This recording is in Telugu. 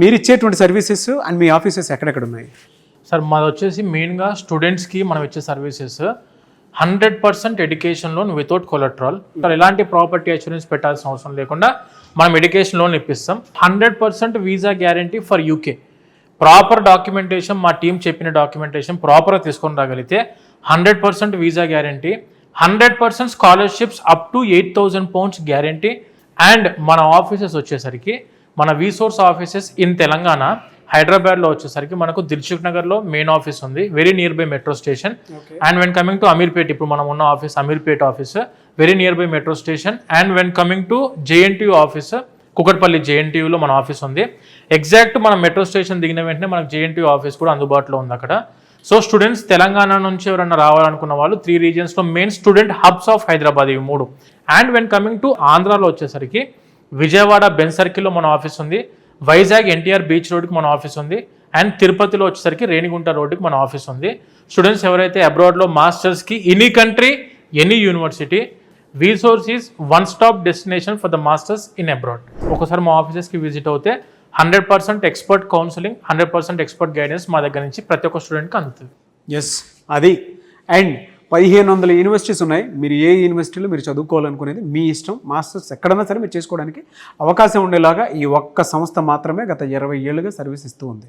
మీరు ఇచ్చేటువంటి సర్వీసెస్ అండ్ మీ ఆఫీసెస్ ఎక్కడెక్కడ ఉన్నాయి? సార్ మాది వచ్చేసి మెయిన్గా స్టూడెంట్స్కి మనం ఇచ్చే services 100% education loan without collateral. ఎలాంటి ప్రాపర్టీ అష్యూరెన్స్ పెట్టాల్సిన అవసరం లేకుండా మనం ఎడ్యుకేషన్ లోన్ ఇప్పిస్తాం. 100% visa guarantee for UK. Proper documentation మా టీం చెప్పిన డాక్యుమెంటేషన్ ప్రాపర్గా తీసుకొని రాగలిగితే 100% visa guarantee, 100% scholarships up to 8,000 pounds guarantee. And మన ఆఫీసెస్ వచ్చేసరికి మన వీసోర్స్ ఆఫీసెస్ ఇన్ తెలంగాణ హైదరాబాద్లో వచ్చేసరికి మనకు దిల్సుఖ్ నగర్లో మెయిన్ ఆఫీస్ ఉంది, very near by metro station. And when coming to Ameerpet, ఇప్పుడు మనం ఉన్న office Ameerpet office, very near by metro station. And when coming to JNTU office, Kukatpally జేఎన్టీయూలో మన ఆఫీస్ ఉంది. ఎగ్జాక్ట్ మనం మెట్రో స్టేషన్ దిగిన వెంటనే మనకు జేఎన్టీయూ ఆఫీస్ కూడా అందుబాటులో ఉంది అక్కడ. సో స్టూడెంట్స్ తెలంగాణ నుంచి ఎవరన్నా రావాలనుకున్న వాళ్ళు 3 regionsలో main student hubs of Hyderabad ఇవి 3. అండ్ వెన్ కమింగ్ టు ఆంధ్రాలో వచ్చేసరికి విజయవాడ బెన్ సర్కిల్లో మన ఆఫీస్ ఉంది, వైజాగ్ ఎన్టీఆర్ బీచ్ రోడ్కి మన ఆఫీస్ ఉంది, అండ్ తిరుపతిలో వచ్చేసరికి రేణిగుంట రోడ్డుకి మన ఆఫీస్ ఉంది. స్టూడెంట్స్ ఎవరైతే అబ్రాడ్లో మాస్టర్స్కి any country any university, Vsource is one stop destination for the masters in abroad. ఒకసారి మా ఆఫీసెస్కి విజిట్ అవుతే 100% ఎక్స్పర్ట్ కౌన్సిలింగ్, 100% ఎక్స్పర్ట్ గైడెన్స్ మా దగ్గర నుంచి ప్రతి ఒక్క స్టూడెంట్కి అందుతుంది. ఎస్ అది. అండ్ 1500 యూనివర్సిటీస్ ఉన్నాయి. మీరు ఏ యూనివర్సిటీలో మీరు చదువుకోవాలనుకునేది మీ ఇష్టం. మాస్టర్స్ ఎక్కడన్నా సరే మీరు చేసుకోవడానికి అవకాశం ఉండేలాగా ఈ ఒక్క సంస్థ మాత్రమే గత 20 ఏళ్ళుగా సర్వీస్ ఇస్తూ ఉంది.